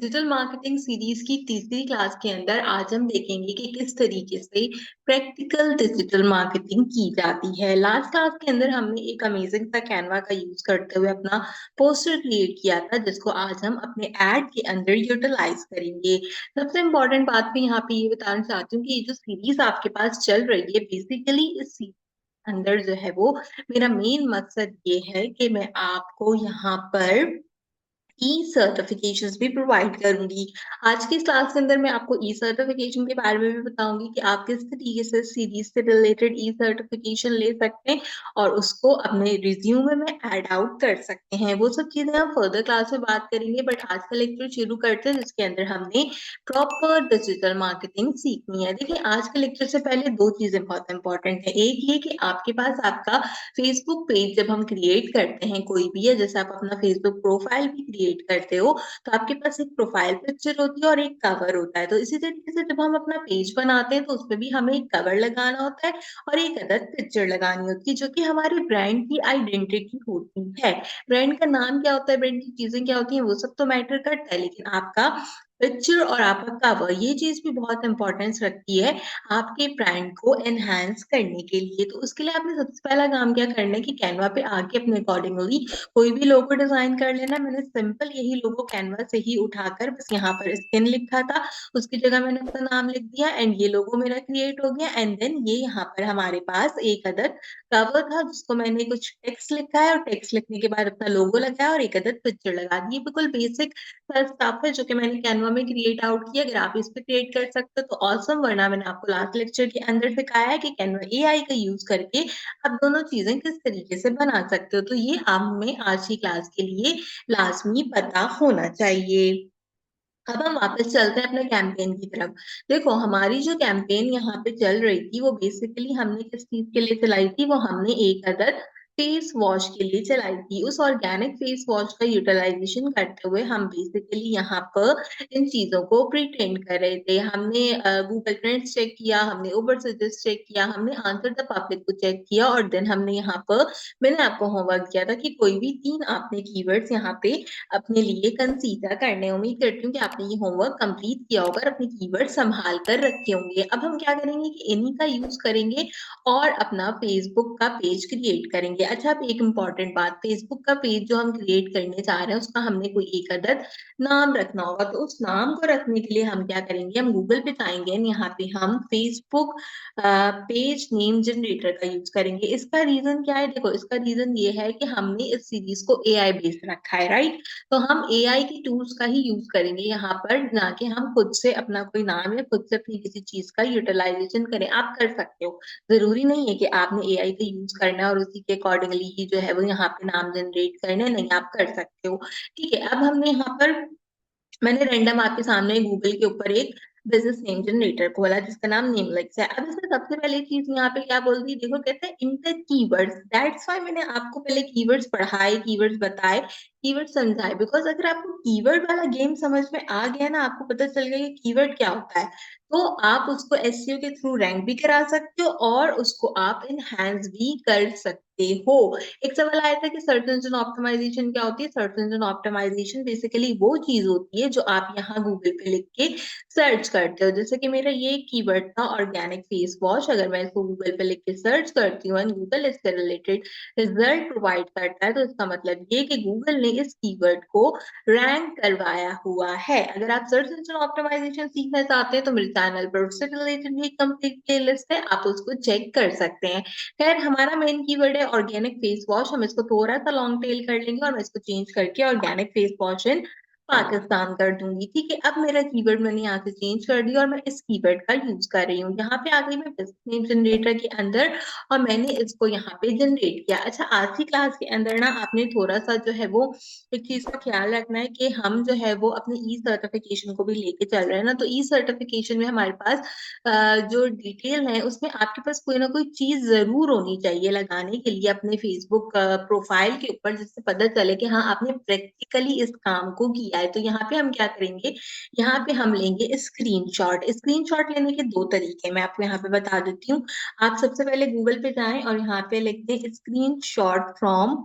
Digital marketing series की तीसरी class के अंदर आज हम देखेंगे कि किस तरीके से प्रैक्टिकल डिजिटल मार्केटिंग की जाती है। लास्ट क्लास के अंदर हमने एक अमेजिंग सा कैनवा का यूज करते हुए अपना पोस्टर क्रिएट किया था, जिसको आज हम अपने एड के अंदर यूटिलाइज करेंगे। सबसे इम्पोर्टेंट बात मैं यहाँ पे ये बताना चाहती हूँ कि ये जो सीरीज आपके पास चल रही है, बेसिकली इस सीरीज अंदर जो है वो मेरा मेन मकसद ये है कि मैं आपको यहाँ पर ई सर्टिफिकेशंस भी प्रोवाइड करूंगी। आज की इस क्लास के अंदर मैं आपको ई सर्टिफिकेशन के बारे में भी बताऊंगी कि आप किस तरीके से सीरीज से रिलेटेड ई सर्टिफिकेशन ले सकते हैं और उसको अपने रिज्यूमे में ऐड आउट कर सकते हैं। वो सब चीजें हम फर्दर क्लास में बात करेंगे, बट आज का लेक्चर शुरू करते हैं जिसके अंदर हमने प्रॉपर डिजिटल मार्केटिंग सीखनी है। देखिए, आज के लेक्चर से पहले दो चीजें बहुत इंपॉर्टेंट है। एक ये कि आपके पास आपका फेसबुक पेज जब हम क्रिएट करते हैं, कोई भी है, जैसे आप अपना फेसबुक प्रोफाइल भी क्रिएट करते हो, तो आपके पास एक प्रोफाइल पिक्चर होती है और एक कवर होता है। तो इसी तरीके से जब हम अपना पेज बनाते हैं तो उसमें भी हमें एक कवर लगाना होता है और एक अदर पिक्चर लगानी होती है, जो कि हमारे ब्रांड की आइडेंटिटी होती है। ब्रांड का नाम क्या होता है, ब्रांड की चीजें क्या होती हैं, वो सब तो मैटर करता है, लेकिन आपका पिक्चर और आपका कवर, ये चीज भी बहुत इंपॉर्टेंस रखती है आपके ब्रांड को एनहांस करने के लिए। तो उसके लिए आपने सबसे पहला काम क्या करना है कि कैनवा पे आके अपने अकॉर्डिंगली कोई भी लोगो डिजाइन कर लेना। मैंने सिंपल यही लोगो कैनवा से ही उठाकर बस यहाँ पर स्किन लिखा था, उसकी जगह मैंने अपना नाम लिख दिया एंड ये लोगो मेरा क्रिएट हो गया। एंड देन ये यहाँ पर हमारे पास एक अदर कवर था जिसको मैंने कुछ टेक्स्ट लिखा है और टेक्स्ट लिखने के बाद अपना लोगो लगाया और एक अदर पिक्चर लगा दी। बिल्कुल बेसिक स्टफ है जो कि मैंने कैनवा में क्रिएट आउट किया। अगर आप इस पे क्रिएट कर सकते हो तो ऑसम, वरना मैंने आपको लास्ट लेक्चर के अंदर सिखाया है कि कैनवा एआई का यूज करके आप दोनों चीजें किस तरीके से बना सकते हो। तो ये आप में आज की क्लास के लिए लाजमी पता होना चाहिए। अब हम वापस चलते हैं अपने कैंपेन की तरफ। देखो, हमारी जो कैंपेन यहाँ पे चल रही थी वो बेसिकली हमने किस चीज के लिए चलाई थी, वो हमने एक अदर फेस वॉश के लिए चलाई थी। उस ऑर्गेनिक फेस वॉश का यूटिलाइजेशन करते हुए हम बेसिकली यहाँ पर इन चीजों को प्रिटेंड कर रहे थे। हमने गूगल ट्रेंड्स चेक किया, हमने उबर सजेस्ट चेक किया, हमने आंसर द पब्लिक को चेक किया और देन हमने यहाँ पर, मैंने आपको होमवर्क दिया था कि कोई भी तीन आपने कीवर्ड्स यहाँ पे अपने लिए कंसीडर करने। उम्मीद करती हूँ कि आपने ये होमवर्क कंप्लीट किया होगा और अपने कीवर्ड संभाल कर रखे होंगे। अब हम क्या करेंगे कि इन्हीं का यूज करेंगे और अपना फेसबुक का पेज क्रिएट करेंगे। अच्छा, अब एक इम्पॉर्टेंट बात, फेसबुक का पेज जो हम क्रिएट करने जा रहे हैं उसका हमने कोई एक अदद नाम रखना होगा। तो उस नाम को रखने के लिए हम क्या करेंगे, हम गूगल पे जाएंगे, यहाँ पे हम फेसबुक पेज नेम जनरेटर का यूज करेंगे। इसका रीजन क्या है, देखो इसका रीजन ये है कि हमने इस सीरीज को एआई बेस्ड रखा है, राइट। तो हम एआई की टूल्स का ही यूज करेंगे यहाँ पर, ना कि हम खुद से अपना कोई नाम या खुद से अपनी किसी चीज का यूटिलाइजेशन करें। आप कर सकते हो, जरूरी नहीं है कि आपने एआई का यूज करना है और उसी के अकॉर्डिंगली ही जो है वो यहाँ पे नाम जनरेट करना है, नहीं, आप कर सकते हो। ठीक है, अब हमने यहाँ पर, मैंने रैंडम आपके सामने गूगल के ऊपर एक बिजनेस नेम जनरेटर खोला जिसका नाम नेमलेक्स है। अब इसमें सबसे पहले चीज यहाँ पे क्या बोल दी, देखो कहते हैं इंटर कीवर्ड्स। दैट्स व्हाई मैंने आपको पहले कीवर्ड्स पढ़ाए, कीवर्ड्स बताए, कीवर्ड समझाए, बिकॉज अगर आपको कीवर्ड वाला गेम समझ में आ गया ना, आपको पता चल गया कि कीवर्ड क्या होता है, तो आप उसको एसईओ के थ्रू रैंक भी करा सकते हो और उसको आप इनहैंस भी कर सकते हो। एक सवाल आया था कि सर्च इंजन ऑप्टिमाइजेशन क्या होती है। सर्च इंजन ऑप्टिमाइजेशन बेसिकली वो चीज होती है जो आप यहाँ गूगल पे लिख के सर्च करते हो। जैसे कि मेरा ये कीवर्ड था ऑर्गेनिक फेस वॉश, अगर मैं इसको गूगल पे लिख के सर्च करती हूँ एंड गूगल इससे रिलेटेड रिजल्ट प्रोवाइड करता है, तो इसका मतलब ये कि गूगल ने इस कीवर्ड को रैंक करवाया हुआ है। अगर आप सर्च इंजन ऑप्टिमाइजेशन सीखना चाहते हैं तो मेरे चैनल पर उससे रिलेटेड भी एक कंप्लीट प्लेलिस्ट है, आप उसको चेक कर सकते हैं। खैर, हमारा मेन कीवर्ड है ऑर्गेनिक फेस वॉश। हम इसको थोड़ा सा लॉन्ग टेल कर लेंगे और मैं इसको चेंज करके organic face wash in Pakistan कर दूंगी। ठीक है, अब मेरा कीवर्ड मैंने यहाँ से चेंज कर दिया और मैं इस कीवर्ड का यूज कर रही हूँ। यहाँ पे आ गई मैं बिजनेस नेम जनरेटर के अंदर और मैंने इसको यहाँ पे जनरेट किया। अच्छा, आज की क्लास के अंदर ना आपने थोड़ा सा जो है वो एक चीज का ख्याल रखना है कि हम जो है वो अपने ई सर्टिफिकेशन को भी लेके चल रहे हैं ना। तो ई सर्टिफिकेशन में हमारे पास जो डिटेल है उसमें आपके पास कोई ना कोई चीज जरूर होनी चाहिए लगाने के लिए अपने फेसबुक प्रोफाइल के ऊपर, जिससे पता चले कि हाँ आपने प्रैक्टिकली इस काम को किया है। तो यहाँ पे हम क्या करेंगे, यहाँ पे हम लेंगे स्क्रीनशॉट। स्क्रीनशॉट लेने के दो तरीके मैं आपको यहाँ पे बता देती हूँ। आप सबसे पहले गूगल पे जाएं और यहाँ पे लिखते हैं स्क्रीनशॉट फ्रॉम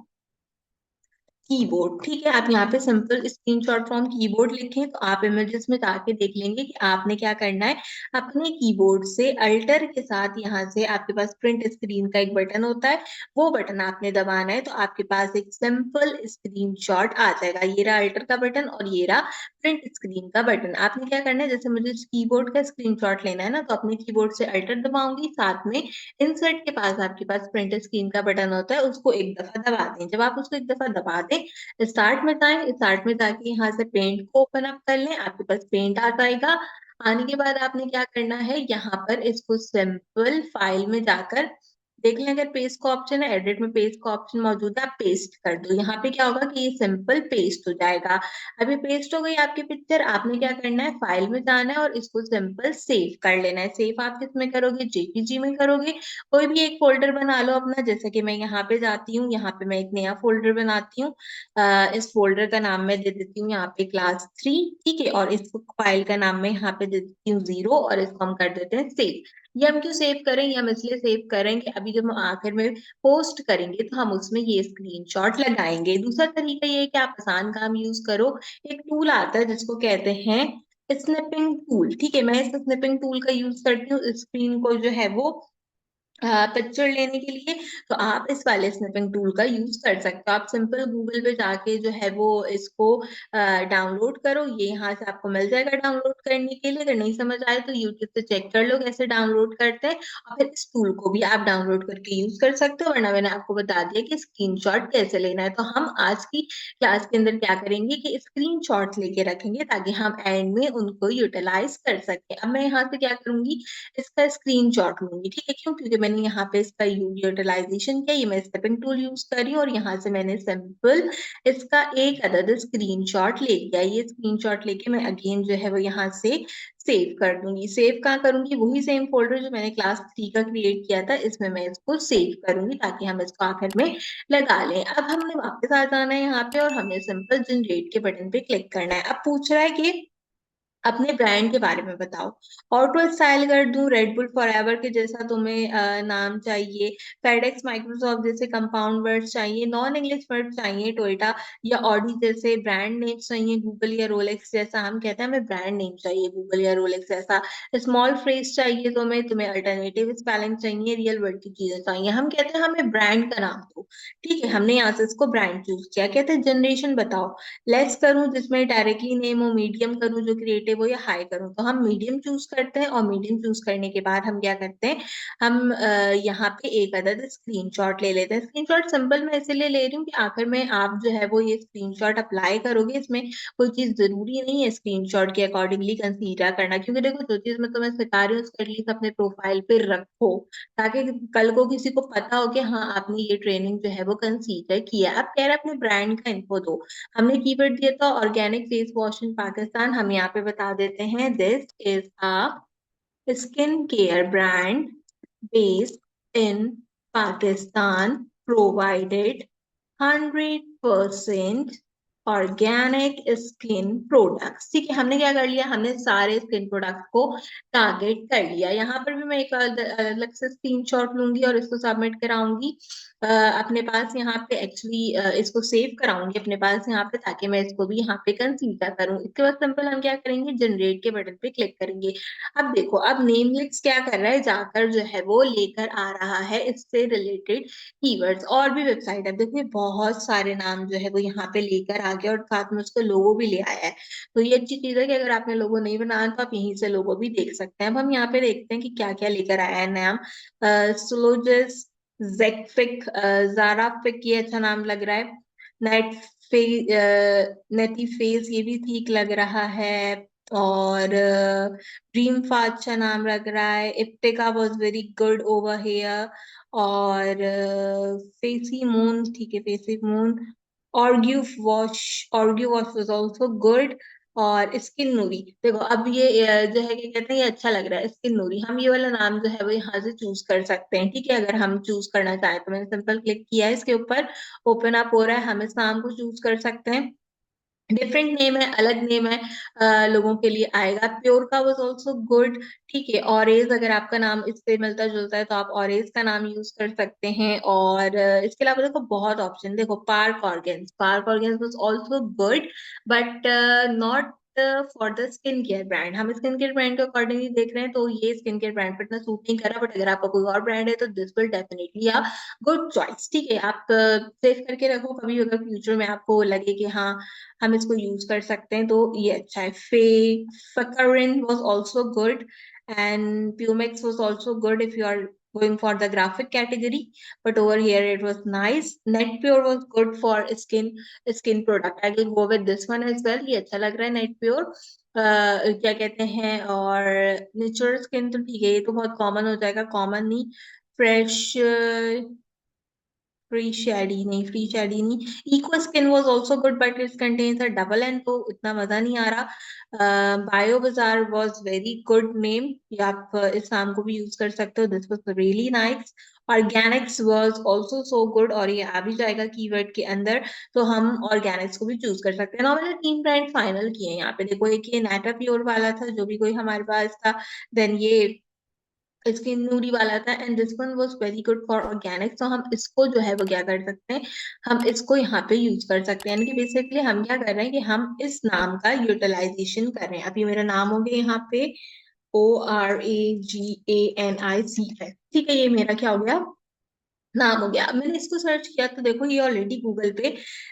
कीबोर्ड। ठीक है, आप यहाँ पे सिंपल स्क्रीनशॉट फ्रॉम कीबोर्ड लिखें तो आप इमेजेस में जाके देख लेंगे कि आपने क्या करना है। अपने कीबोर्ड से अल्टर के साथ यहाँ से आपके पास प्रिंट स्क्रीन का एक बटन होता है, वो बटन आपने दबाना है तो आपके पास एक सिंपल स्क्रीनशॉट आ जाएगा। ये रहा अल्टर का बटन और ये रहा प्रिंट स्क्रीन का बटन। आपने क्या करना है, जैसे मुझे कीबोर्ड का स्क्रीनशॉट लेना है ना, तो अपने कीबोर्ड से अल्टर दबाऊंगी, साथ में इंसर्ट के पास आपके पास प्रिंट स्क्रीन का बटन होता है, उसको एक दफा दबा दें। जब आप उसको एक दफा दबा दें, स्टार्ट में जाएं, स्टार्ट में जाके यहाँ से पेंट को ओपन अप कर लें, आपके पास पेंट आ जाएगा। आने के बाद आपने क्या करना है, यहाँ पर इसको सिंपल फाइल में जाकर देख लें, अगर पेस्ट का ऑप्शन है, एडिट में पेस्ट का ऑप्शन मौजूद है, आप पेस्ट कर दो। यहाँ पे क्या होगा कि ये सिंपल पेस्ट हो जाएगा। अभी पेस्ट हो गई आपकी पिक्चर, आपने क्या करना है, फाइल में जाना है और इसको सिंपल सेव कर लेना है। सेव आप किस में करोगे, जेपीजी में करोगे। कोई भी एक फोल्डर बना लो अपना, जैसे कि मैं यहाँ पे जाती हूँ, यहाँ पे मैं एक नया फोल्डर बनाती हूँ। इस फोल्डर का नाम मैं दे देती हूँ यहाँ पे क्लास 3। ठीक है, और इस फाइल का नाम मैं यहाँ पे दे देती हूँ 0 और इसको हम कर देते हैं सेव। ये हम क्यों सेव करें, ये हम इसलिए सेव करेंगे, अभी जब हम आखिर में पोस्ट करेंगे तो हम उसमें ये स्क्रीनशॉट लगाएंगे। दूसरा तरीका ये है कि आप आसान काम यूज करो। एक टूल आता है जिसको कहते हैं स्निपिंग टूल। ठीक है, मैं इस स्निपिंग टूल का यूज करती हूँ स्क्रीन को जो है वो पिक्चर लेने के लिए। तो आप इस वाले स्निपिंग टूल का यूज कर सकते हो। आप सिंपल गूगल पे जाके जो है वो इसको डाउनलोड करो, ये यहाँ से आपको मिल जाएगा डाउनलोड करने के लिए। अगर नहीं समझ आए तो यूट्यूब से चेक कर लो कैसे डाउनलोड करते हैं, और फिर इस टूल को भी आप डाउनलोड करके यूज कर सकते हो। वरना मैंने आपको बता दिया कि स्क्रीनशॉट कैसे लेना है। तो हम आज की क्लास के अंदर क्या करेंगे कि स्क्रीनशॉट लेके रखेंगे ताकि हम एंड में उनको यूटिलाइज कर सके। अब मैं यहाँ से क्या करूंगी, इसका स्क्रीनशॉट लूंगी। ठीक है, क्यों, क्योंकि मैंने यहाँ पे इसका यूटिलाइजेशन किया, ये मैं स्टेपिंग टूल यूज कर रही हूँ और यहाँ से मैंने सिंपल इसका एक अदद स्क्रीनशॉट ले लिया। ये स्क्रीनशॉट लेके मैं अगेन जो है वो यहाँ से सेव कर दूंगी। सेव कहाँ करूंगी, वही सेम फोल्डर जो मैंने क्लास 3 का क्रिएट किया था, इसमें मैं इसको सेव करूंगी ताकि हम इसको आखिर में लगा लें। अब हमने वापस आ जाना है यहाँ पे और हमें सिंपल जनरेट के बटन पे क्लिक करना है। अब पूछ रहा है कि अपने ब्रांड के बारे में बताओ। ऑटो स्टाइल कर दूं, रेड बुल फॉरएवर के जैसा तुम्हें नाम चाहिए, फेडेक्स माइक्रोसॉफ्ट जैसे कंपाउंड वर्ड्स चाहिए, नॉन इंग्लिश वर्ड चाहिए, टोयोटा या ऑडी जैसे ब्रांड नेम चाहिए, गूगल या रोलेक्स जैसा। हम कहते हैं हमें ब्रांड नेम चाहिए गूगल या रोलेक्स जैसा। स्मॉल फ्रेज चाहिए तुम्हें अल्टरनेटिव स्पेलिंग चाहिए, रियल वर्ड की चीजें चाहिए। हम कहते हैं हमें ब्रांड का नाम दो। ठीक है, हमने यहाँ से इसको ब्रांड चूज किया। कहते हैं जनरेशन बताओ, लेस करूं जिसमें डायरेक्टली नेम हो, मीडियम करूं जो क्रिएटिव हो, या हाई करूं। तो हम मीडियम चूज करते हैं और मीडियम चूज करने के बाद हम क्या करते हैं, हम यहाँ पे एक अदद स्क्रीनशॉट ले लेते हैं। स्क्रीनशॉट सिंपल मैं इसलिए ले रही हूँ कि आखिर में आप जो है वो ये स्क्रीनशॉट अप्लाई करोगे, इसमें कोई चीज जरूरी नहीं है स्क्रीनशॉट के अकॉर्डिंगली कंसीडर करना। क्योंकि देखो, जो चीज मैं तुम्हें सिखा रही हूँ उसको एटलीस्ट अपने प्रोफाइल पे रखो, ताकि कल को किसी को पता हो कि हाँ आपने ये ट्रेनिंग जो है वो कंसीडर किया। आप कह रहे हैं अपने ब्रांड का इन्फो दो। हमने कीवर्ड दिया था organic face wash in Pakistan, हम यहाँ पे बता देते हैं this is a skin care brand based in Pakistan, provided 100% organic skin products. ठीक है, हमने क्या कर लिया, हमने सारे स्किन प्रोडक्ट को टारगेट कर लिया। यहाँ पर भी मैं एक अलग से स्क्रीनशॉट लूंगी और इसको सबमिट कराऊंगी अपने पास यहाँ पे। एक्चुअली इसको सेव कराऊंगी अपने पास यहाँ पे, ताकि मैं इसको भी यहाँ पे कंसीडर करूँ। इसके बाद सिंपल हम क्या करेंगे, जनरेट के बटन पे क्लिक करेंगे। अब देखो, अब नेमलिस्ट क्या कर रहा है, जाकर जो है वो लेकर आ रहा है इससे रिलेटेड कीवर्ड्स। और भी वेबसाइट है, देखिए बहुत सारे नाम जो है वो यहाँ पे लेकर आ गया और साथ में उसका लोगो भी ले आया है। तो ये अच्छी चीज है कि अगर आपने लोगो नहीं बनाया तो आप यहीं से लोगो भी देख सकते हैं। अब हम यहाँ पे देखते हैं कि क्या क्या लेकर आया है नाम। स्लोजस, जेकफिक, जाराफिक, ये अच्छा नाम लग रहा है। नेट फे नेटी फेस, ये भी ठीक लग रहा है। और ड्रीम फा अच्छा नाम लग रहा है। इप्टिका was very good over here. और फेसी मून, ठीक है, फेसी मून। ऑर्ग्यू वॉश, ऑर्ग्यू वॉश वाज आल्सो गुड। और स्किन नूरी, देखो अब ये जो है क्या कहते हैं, ये अच्छा लग रहा है स्किन नूरी। हम ये वाला नाम जो है वो यहाँ से चूज कर सकते हैं। ठीक है, अगर हम चूज करना चाहें तो मैंने सिंपल क्लिक किया है इसके ऊपर, ओपन अप हो रहा है, हम इस नाम को चूज कर सकते हैं। डिफरेंट नेम है, अलग नेम है, लोगों के लिए आएगा। प्योर का वाज आल्सो गुड। ठीक है, ऑरेज अगर आपका नाम इससे मिलता जुलता है तो आप ऑरेज का नाम यूज कर सकते हैं। और इसके अलावा देखो बहुत ऑप्शन, देखो park organs was also good, but not for the skin care brand. हम स्किन केयर ब्रांड के अकॉर्डिंगली देख रहे हैं तो ये स्किन केयर ब्रांड पर इतना सूट नहीं कर रहा, बट अगर आपका कोई और ब्रांड है तो this will definitely a good choice. ठीक है, आप सेव करके रखो, कभी अगर फ्यूचर में आपको लगे कि हाँ हम इसको यूज कर सकते हैं तो ये अच्छा है। Fakarin was also good, and Pumex was also good if you are going for the graphic category, but over here it was nice. Netpure was good for skin product. I will go with this one as well. ये अच्छा लग रहा है Netpure। क्या कहते हैं, और natural skin तो ठीक है, ये तो बहुत कॉमन हो जाएगा, कॉमन नहीं। फ्रेश फ्री शेडी नहीं। Eco skin was also good but it contains a double N, तो इतना मजा नहीं आ रहा। बायो बाजार वाज वेरी गुड नेम, या आप इस नाम को भी यूज कर सकते हो, this was really nice. Organics was also so good, और ये आ भी जाएगा कीवर्ड के अंदर, तो हम ऑर्गेनिक्स को भी चूज कर सकते हैं। नॉर्मली 3 ब्रांड फाइनल किए हैं यहाँ पे, देखो एक ये नाटा प्योर वाला था जो भी कोई हमारे पास था, देन ये इसकी नूरी वाला था, and this one was very good for organic. तो हम इसको जो है वो क्या कर सकते हैं, हम इसको यहाँ पे यूज कर सकते हैं। यानी कि बेसिकली हम क्या कर रहे हैं कि हम इस नाम का यूटिलाइजेशन कर रहे हैं। अभी मेरा नाम हो गया यहाँ पे ORAGANIC है। ठीक है, ये मेरा क्या हो गया, नाम हो गया। अब मैंने इसको सर्च किया तो देखो ये ऑलरेडी गूगल पे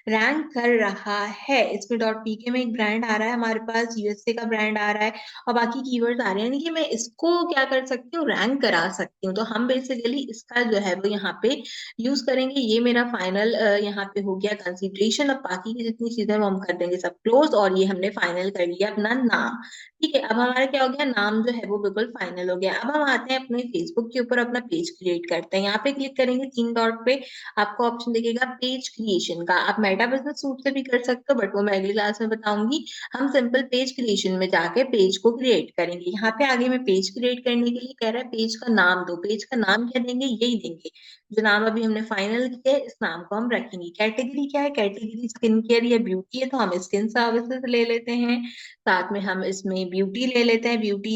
रैंक कर रहा है। इसमें डॉट पीके में एक ब्रांड आ रहा है हमारे पास, यूएसए का ब्रांड आ रहा है, और बाकी कीवर्ड्स आ रहे हैं। यानी कि मैं इसको क्या कर सकती हूँ, रैंक करा सकती हूँ। तो हम बेसिकली इसका जो है वो यहाँ पे यूज करेंगे। ये मेरा फाइनल यहाँ पे हो गया कंसिडरेशन। अब बाकी की जितनी चीजें वो हम कर देंगे सब क्लोज, और ये हमने फाइनल कर लिया अपना नाम। ठीक है, अब हमारा क्या हो गया, नाम जो है वो बिल्कुल फाइनल हो गया। अब हम आते हैं अपने फेसबुक के ऊपर, अपना पेज क्रिएट करते हैं। यहाँ पे क्लिक करेंगे 3 डॉट पे, आपको ऑप्शन दिखेगा पेज क्रिएशन का। आप मेटा बिजनेस सूट से भी कर सकते हो, बट वो मैं अगली क्लास में बताऊंगी। हम सिंपल पेज क्रिएशन में जाके पेज को क्रिएट करेंगे। यहाँ पे आगे में पेज क्रिएट करने के लिए कह रहा है पेज का नाम दो। पेज का नाम क्या देंगे, यही देंगे जो नाम अभी हमने फाइनल किया है, इस नाम को हम रखेंगे। कैटेगरी क्या है, कैटेगरी स्किन केयर या ब्यूटी है, तो हम स्किन सर्विसेज ले लेते हैं। साथ में हम इसमें ब्यूटी ले लेते हैं, ब्यूटी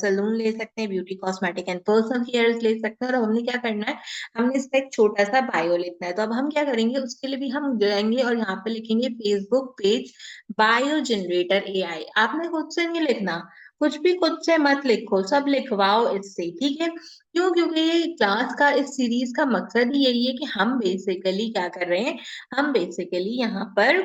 सलून ले सकते हैं, beauty cosmetic and personal care ले सकते हैं। और हमने क्या करना है, हमने इसका एक छोटा सा बायो लिखना है। तो अब हम क्या करेंगे, उसके लिए भी हम जाएंगे और यहाँ पे लिखेंगे Facebook page bio generator AI. आपने खुद से नहीं लिखना, कुछ भी खुद से मत लिखो, सब लिखवाओ इससे। ठीक है, क्यों, क्योंकि ये क्लास का, इस सीरीज का मकसद ही यही है कि हम बेसिकली क्या कर रहे हैं, हम बेसिकली यहाँ पर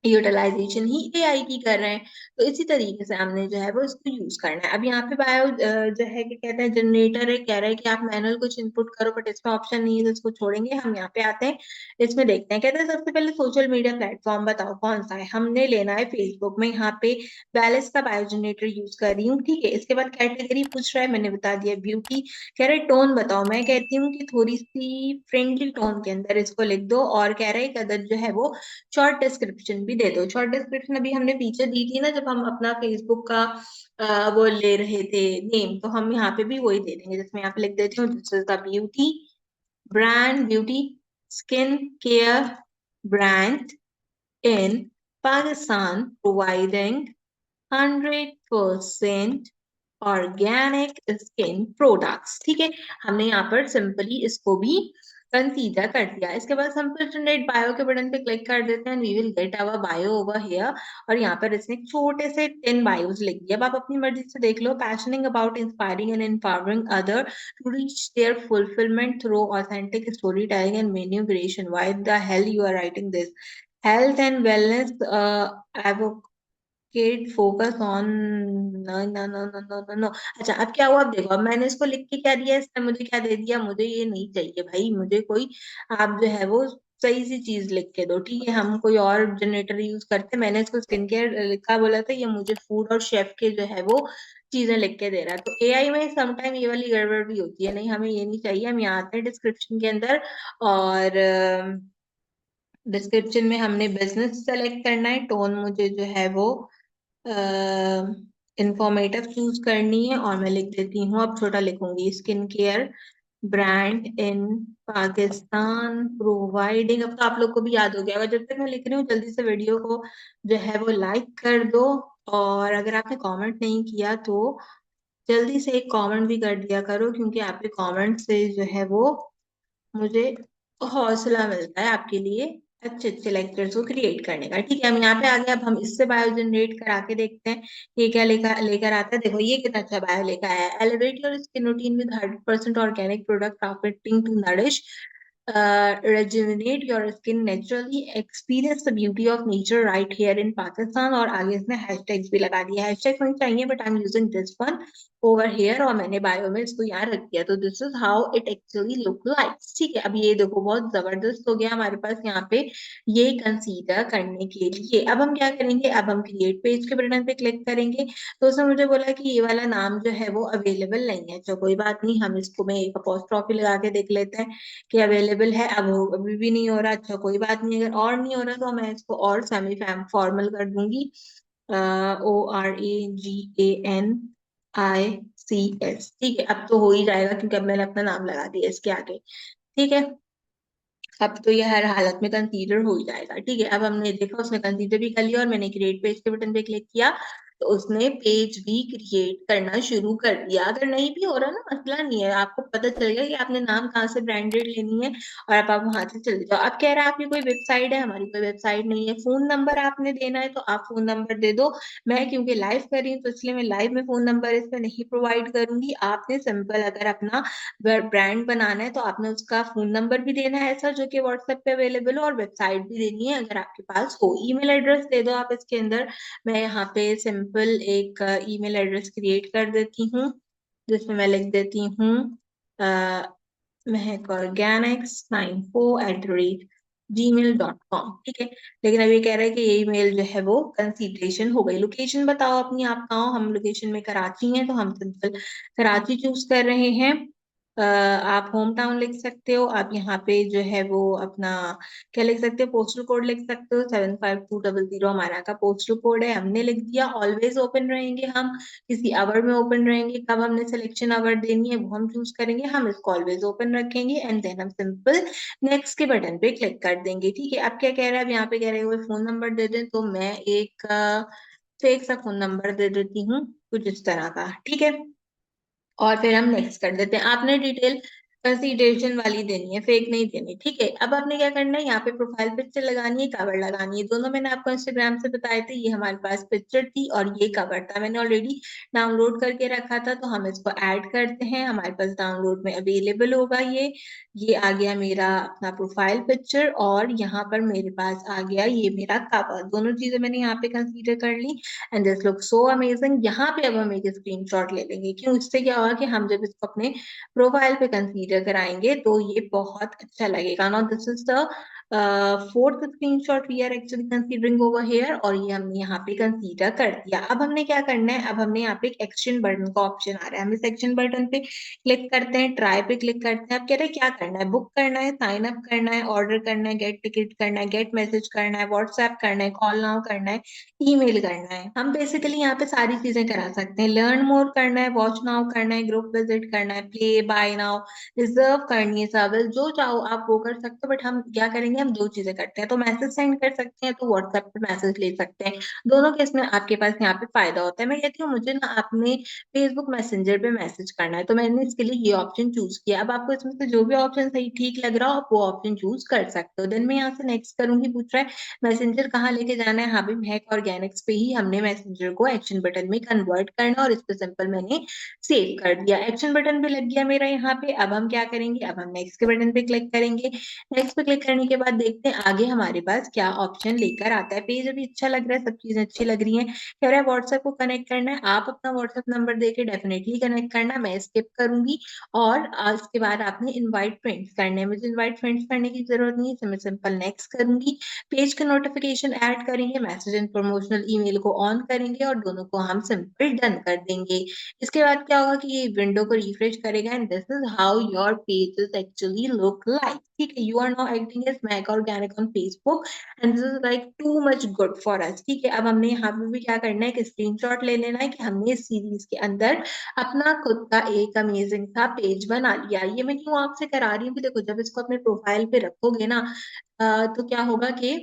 यूटिलाइजेशन ही एआई की कर रहे हैं। तो इसी तरीके से हमने जो है वो इसको यूज करना है। अब यहाँ पे बायो जो है कि कहते हैं जनरेटर है, कह रहा है कि आप मैनुअल कुछ इनपुट करो, बट इसमें ऑप्शन नहीं है तो इसको छोड़ेंगे। हम यहाँ पे आते हैं, इसमें देखते हैं। कहते हैं सबसे पहले सोशल मीडिया प्लेटफॉर्म बताओ कौन सा है, हमने लेना है फेसबुक में। यहाँ पे बैलेंस का बायो जनरेटर यूज कर रही हूँ। ठीक है, इसके बाद कैटेगरी पूछ रहा है, मैंने बता दिया ब्यूटी। कह रहा है टोन बताओ, मैं कहती हूँ कि थोड़ी सी फ्रेंडली टोन के अंदर इसको लिख दो। और कह रहा है एक अदर जो है वो शॉर्ट डिस्क्रिप्शन भी दे दो। शॉर्ट डिस्क्रिप्शन अभी हमने पीछे दी थी ना, जब हम अपना फेसबुक का वो ले रहे थे नेम, तो हम यहाँ पे भी वही दे देंगे, जिसमें यहाँ पे लिख देती हूँ this is the beauty brand, beauty skin care brand in Pakistan providing 100% organic skin products. ठीक है, हमने यहाँ पर सिंपली इसको भी कंसीडर कर दिया। इसके बाद सिंपल जनरेट बायो के बटन पे क्लिक कर देते हैं, we will get our bio over here. और यहाँ पर इसने छोटे से 10 बायोज लिख दिया। अब आप अपनी मर्जी से देख लो, passionate about inspiring and empowering other to reach their fulfilment through authentic storytelling and menu creation. Why the hell you are writing this, health and wellness kid focus on, no no no no no no no. अच्छा, अब क्या हुआ, अब देखो, अब मैंने इसको लिख के क्या दिया, इसने मुझे क्या दे दिया, मुझे ये नहीं चाहिए भाई, मुझे कोई, आप जो है वो सही सी चीज लिख के दो। ठीक है, हम कोई और जनरेटर यूज करते, मैंने इसको स्किन केयर लिखा बोला था, ये मुझे फूड और शेफ के जो है वो चीजें लिख के दे रहा है। तो एआई में समटाइम ये वाली गड़बड़ भी होती है, नहीं हमें ये नहीं चाहिए। हम यहाँ आते हैं डिस्क्रिप्शन के अंदर, और डिस्क्रिप्शन में हमने बिजनेस सेलेक्ट करना है, टोन मुझे जो है वो इंफॉर्मेटिव चूज करनी है, और मैं लिख देती हूँ, अब छोटा लिखूंगी, स्किन केयर ब्रांड इन पाकिस्तान प्रोवाइडिंग। अब तो आप लोग को भी याद हो गया होगा। जब तक मैं लिख रही हूँ जल्दी से वीडियो को जो है वो लाइक कर दो, और अगर आपने कमेंट नहीं किया तो जल्दी से एक कमेंट भी कर दिया करो, क्योंकि आपके कमेंट से जो है वो मुझे हौसला मिलता है आपके लिए अच्छे अच्छे लेक्चर्स को क्रिएट करने का। ठीक है, हम यहाँ पे आ गए। अब हम इससे बायो जनरेट करा के देखते हैं ये क्या लेकर लेकर आता है। देखो ये कितना अच्छा बायो लेकर आया है। Elevate your skin routine with 100% organic product profiting to nourish rejuvenate your skin naturally, experience the beauty of nature right here in Pakistan। और आगे इसने हैशटैग्स भी लगा दिया। हैशटैग नहीं चाहिए but I am using this one over here, और मैंने बायो में इसको यहाँ रख दिया। तो this is how it actually look like. ठीक है, अब ये देखो बहुत जबरदस्त हो गया हमारे पास यहाँ पे ये कंसीडर करने के लिए। अब हम क्या करेंगे, अब हम क्रिएट पेज के बटन पे क्लिक करेंगे। तो उसने मुझे बोला कि ये वाला नाम जो है वो अवेलेबल नहीं है। तो कोई बात नहीं, हम इसको मैं एक अपोस्ट्रोफी लगा के देख लेते हैं कि अवेलेबल है। अब अभी भी नहीं हो रहा। अच्छा कोई बात नहीं, अगर और नहीं हो रहा तो मैं इसको और सेमी फॉर्मल कर दूंगी। ORAGANICS। ठीक है, अब तो हो ही जाएगा क्योंकि अब मैंने अपना नाम लगा दिया इसके आगे। ठीक है, अब तो ये हर हालत में कंसीडर हो ही जाएगा। ठीक है, अब हमने देखा उसने कंसीडर भी कर लिया, और मैंने क्रिएट पेज के बटन पे क्लिक किया तो उसने पेज भी क्रिएट करना शुरू कर दिया। अगर नहीं भी हो रहा ना, मसला नहीं है, आपको पता चल गया कि आपने नाम कहाँ से ब्रांडेड लेनी है, और आप वहां से चले जाओ। अब कह रहा है आपकी कोई वेबसाइट है, हमारी कोई वेबसाइट नहीं है। फोन नंबर आपने देना है तो आप फोन नंबर दे दो। मैं क्योंकि लाइव कर रही हूँ तो इसलिए मैं लाइव में फोन नंबर इसमें नहीं प्रोवाइड करूंगी। आपने सिंपल अगर अपना ब्रांड बनाना है तो आपने उसका फोन नंबर भी देना है ऐसा जो कि व्हाट्सएप पे अवेलेबल हो, और वेबसाइट भी देनी है अगर आपके पास हो। ईमेल एड्रेस दे दो आप इसके अंदर। मैं यहाँ पे सिंपल एक ईमेल एड्रेस क्रिएट कर देती हूँ, जिसमें मैं लिख देती हूँ महक organics94@gmail.com। ठीक है, लेकिन अब ये कह रहा है कि ये ईमेल जो है वो कंसीडरेशन हो गई। लोकेशन बताओ अपनी, आप कहाँ हो। हम लोकेशन में कराची हैं तो हम सिंपल कराची चूज कर रहे हैं। आप होम टाउन लिख सकते हो। आप यहाँ पे जो है वो अपना क्या लिख सकते हो, पोस्टल कोड लिख सकते हो। 75200 हमारा का पोस्टल कोड है, हमने लिख दिया। ऑलवेज ओपन रहेंगे हम, किसी आवर में ओपन रहेंगे। कब हमने सिलेक्शन आवर देनी है वो हम चूज करेंगे। हम इसको ऑलवेज ओपन रखेंगे एंड देन हम सिंपल नेक्स्ट के बटन पे क्लिक कर देंगे। ठीक है, अब क्या कह रहा है, अब यहाँ पे कह रहे हैं वो फोन नंबर दे दें, तो मैं एक फेक सा फोन नंबर दे देती हूँ कुछ इस तरह का। ठीक है, और फिर हम नेक्स्ट कर देते हैं। आपने डिटेल कंसीडरेशन वाली देनी है, फेक नहीं देनी। ठीक है, अब आपने क्या करना है, यहाँ पे प्रोफाइल पिक्चर लगानी है, कवर लगानी है। दोनों मैंने आपको इंस्टाग्राम से बताए थे। ये हमारे पास पिक्चर थी और ये कवर था, मैंने ऑलरेडी डाउनलोड करके रखा था। तो हम इसको ऐड करते हैं, हमारे पास डाउनलोड में अवेलेबल होगा ये आ गया मेरा अपना प्रोफाइल पिक्चर, और यहाँ पर मेरे पास आ गया ये मेरा कवर। दोनों चीजें मैंने यहाँ पे कंसीडर कर ली and this look so amazing. यहाँ पे अब हम एक स्क्रीनशॉट ले लेंगे। क्यों, इससे क्या होगा कि हम जब इसको अपने प्रोफाइल पे कंसीडर कराएंगे तो ये बहुत अच्छा लगेगा। Now this is the fourth screenshot we are actually considering over here, और ये हमने यहाँ पे कंसीडर कर दिया। अब हमने क्या करना है, अब हमने यहाँ पे एक एक्शन बटन का ऑप्शन आ रहा है, हम इस एक्शन बटन पे क्लिक करते हैं, ट्राई पे क्लिक करते हैं। अब कह रहे हैं क्या करना है, बुक करना है, साइन अप करना है, ऑर्डर करना है, गेट टिकट करना है, गेट मैसेज करना है, व्हाट्सएप करना है, कॉल नाउ करना है, ईमेल करना है। हम बेसिकली यहाँ पे सारी चीजें करा सकते हैं। लर्न मोर करना है, वॉच नाउ करना है, ग्रुप विजिट करना है, प्ले बाय नाउ, रिजर्व करनी है सर्विस, जो चाहो आप वो कर सकते हो। बट हम क्या करेंगे, हम दो चीजें करते हैं। तो मैसेज सेंड कर सकते हैं, तो व्हाट्सएप पे मैसेज ले सकते हैं। दोनों केस में आपके पास यहाँ पे फायदा होता है। मैं कहती हूँ मुझे ना अपने फेसबुक मैसेंजर पे मैसेज करना है, तो मैंने इसके लिए ये ऑप्शन चूज किया। अब आपको इसमें से जो भी ऑप्शन सही ठीक लग रहा हो आप वो ऑप्शन चूज कर सकते हो। देन मैं यहाँ से नेक्स्ट करूंगी। पूछ रहा है मैसेंजर कहाँ लेके जाना है। हाँ भी महक ऑर्गेनिक्स पे ही हमने मैसेंजर को एक्शन बटन में कन्वर्ट करना, और इस पे सिंपल मैंने सेव कर दिया। एक्शन बटन पे लग गया मेरा यहाँ पे। अब हम क्या करेंगे, अब हम नेक्स्ट के बटन पे क्लिक करेंगे। नेक्स्ट पे क्लिक करने के बाद देखते हैं आगे हमारे पास क्या ऑप्शन लेकर आता है। पेज अभी अच्छा लग रहा है, सब चीजें अच्छी लग रही हैं। कह रहा है व्हाट्सएप को कनेक्ट करना है, आप अपना व्हाट्सएप नंबर देके डेफिनेटली कनेक्ट करना। मैं स्किप करूंगी, और उसके बाद आपने इनवाइट फ्रेंड्स करने हैं। मुझे इनवाइट फ्रेंड्स करने की जरूरत नहीं है, तो मैं सिंपल नेक्स्ट करूंगी। पेज का नोटिफिकेशन ऐड करेंगे, मैसेज एंड प्रमोशनल ईमेल को ऑन करेंगे, और दोनों को हम सिंपल डन कर देंगे। इसके बाद क्या होगा कि ये विंडो को रिफ्रेश करेगा and this is how your page is actually look like. ठीक है, you are now acting as Mac organic on Facebook and this is like too much good for us. ठीक है, अब हमने यहाँ पे भी क्या करना है कि स्क्रीनशॉट ले लेना है कि हमने इस सीरीज के अंदर अपना खुद का एक अमेजिंग सा पेज बना लिया। ये मैं क्यों आपसे करा रही हूँ कि देखो जब इसको अपने प्रोफाइल पे रखोगे ना तो क्या होगा कि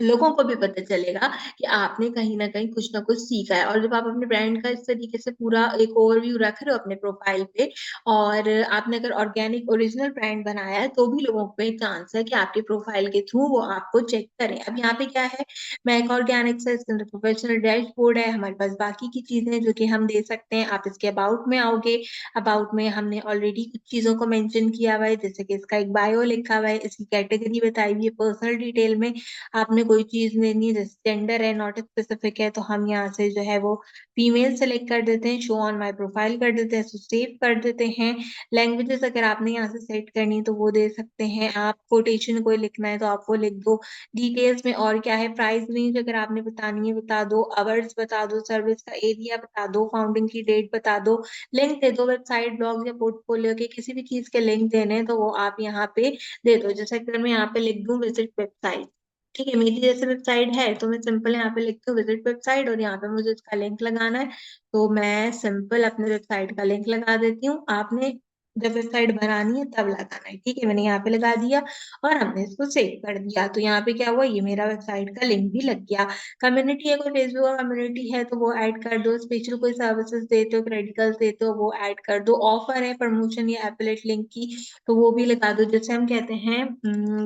लोगों को भी पता चलेगा कि आपने कहीं ना कुछ सीखा है। और जब आप अपने ब्रांड का इस तरीके से पूरा एक ओवरव्यू रख रहे हो अपने प्रोफाइल पे और आपने अगर ऑर्गेनिक ओरिजिनल ब्रांड बनाया है तो भी लोगों पे चांस है कि आपके प्रोफाइल के थ्रू वो आपको चेक करें। अब यहाँ पे क्या है, मैक ऑर्गेनिक से इसके अंदर प्रोफेशनल डैशबोर्ड है, हमारे पास बाकी की चीजें जो कि हम दे सकते हैं। आप इसके अबाउट में आओगे, अबाउट में हमने ऑलरेडी कुछ चीजों को मेंशन किया हुआ है, जैसे कि इसका एक बायो लिखा हुआ है, इसकी कैटेगरी बताई हुई है, पर्सनल डिटेल में आपने कोई चीज लेनी है जैसे जेंडर है नॉट स्पेसिफिक है तो हम यहाँ से जो है वो फीमेल सेलेक्ट कर देते हैं, शो ऑन माय प्रोफाइल कर देते हैं, सेव कर देते हैं। लैंग्वेजेस अगर आपने यहाँ से सेट करनी है तो वो दे सकते हैं। आप कोटेशन कोई लिखना है तो आप वो लिख दो। डिटेल्स में और क्या है, प्राइस रेंज अगर आपने बतानी है बता दो, आवर्स बता दो, सर्विस का एरिया बता दो, फाउंडिंग की डेट बता दो, लिंक दे दो, वेबसाइट ब्लॉग या पोर्टफोलियो के किसी भी चीज के लिंक देने हैं तो वो आप यहाँ पे दे दो। जैसे अगर मैं यहाँ पे लिख दूं विजिट वेबसाइट, ठीक है, मेरी जैसे वेबसाइट है तो मैं सिंपल यहाँ पे लिखती हूँ विजिट वेबसाइट और यहाँ पे मुझे इसका लिंक लगाना है तो मैं सिंपल अपने वेबसाइट का लिंक लगा देती हूँ। आपने जब वेबसाइट बनानी है तब लगाना है। ठीक है, मैंने यहाँ पे लगा दिया और हमने इसको सेव कर दिया तो यहाँ पे क्या हुआ, ये मेरा वेबसाइट का लिंक भी लग गया। कम्युनिटी है, कोई फेसबुक कम्युनिटी है तो वो ऐड कर दो, स्पेशल कोई सर्विसेज देते हो, क्रेडिटल्स देते हो वो ऐड कर दो, ऑफर है प्रमोशन या एफिलिएट लिंक की तो वो भी लगा दो। जैसे हम कहते हैं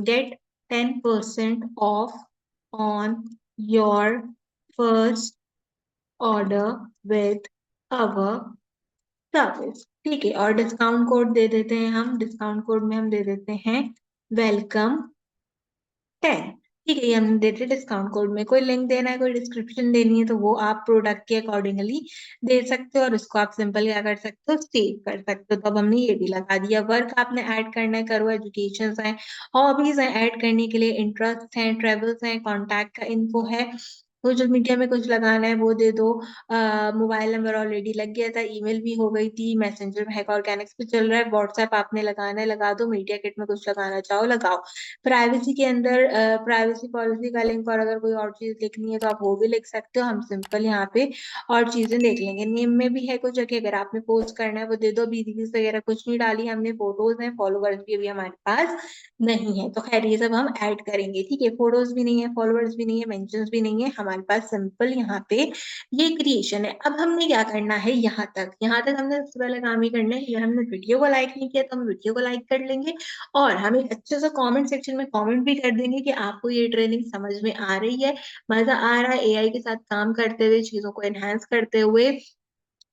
get 10% off on your first order with our service. ठीक है, और डिस्काउंट कोड दे देते हैं हम, डिस्काउंट कोड में हम दे देते हैं वेलकम 10। ठीक है, ये हमने दे दिया डिस्काउंट कोड में। कोई लिंक देना है, कोई डिस्क्रिप्शन देनी है तो वो आप प्रोडक्ट के अकॉर्डिंगली दे सकते हो और उसको आप सिंपल क्या कर सकते हो, सेव कर सकते हो। तो अब हमने ये भी लगा दिया। वर्क आपने ऐड करना है करो, एजुकेशन है, हॉबीज है ऐड करने के लिए, इंटरेस्ट है, ट्रेवल्स है, कॉन्टैक्ट का इन्फो है, सोशल मीडिया में कुछ लगाना है वो दे दो। मोबाइल नंबर ऑलरेडी लग गया था, ईमेल भी हो गई थी, मैसेंजर में हैक ऑर्गेनिक्स पे चल रहा है, व्हाट्सएप आपने लगाना है लगा दो, मीडिया किट में कुछ लगाना चाहो लगाओ। प्राइवेसी के अंदर प्राइवेसी पॉलिसी का लिंक और अगर कोई और चीज लिखनी है तो आप वो भी लिख सकते हो। हम सिंपल यहाँ पे और चीजें देख लेंगे। नेम में भी है कुछ जगह अगर आपने पोस्ट करना है वो दे दो। अभी रील्स वगैरह कुछ नहीं डाली हमने, फोटोज हैं, फॉलोवर्स भी अभी हमारे पास नहीं है तो खैर ये सब हम ऐड करेंगे। ठीक है, फोटोज भी नहीं है, फॉलोवर्स भी नहीं है, मेंशंस भी नहीं है, हमारे पास सिंपल यहाँ पे ये क्रिएशन है। अब हमने क्या करना है, यहाँ तक हमने सबसे पहले काम ही करना है। ये हमने वीडियो को लाइक नहीं किया तो हम वीडियो को लाइक कर लेंगे और हम एक अच्छे से कमेंट सेक्शन में कमेंट भी कर देंगे कि आपको ये ट्रेनिंग समझ में आ रही है, मजा आ रहा है एआई के साथ काम करते हुए, चीजों को एनहांस करते हुए,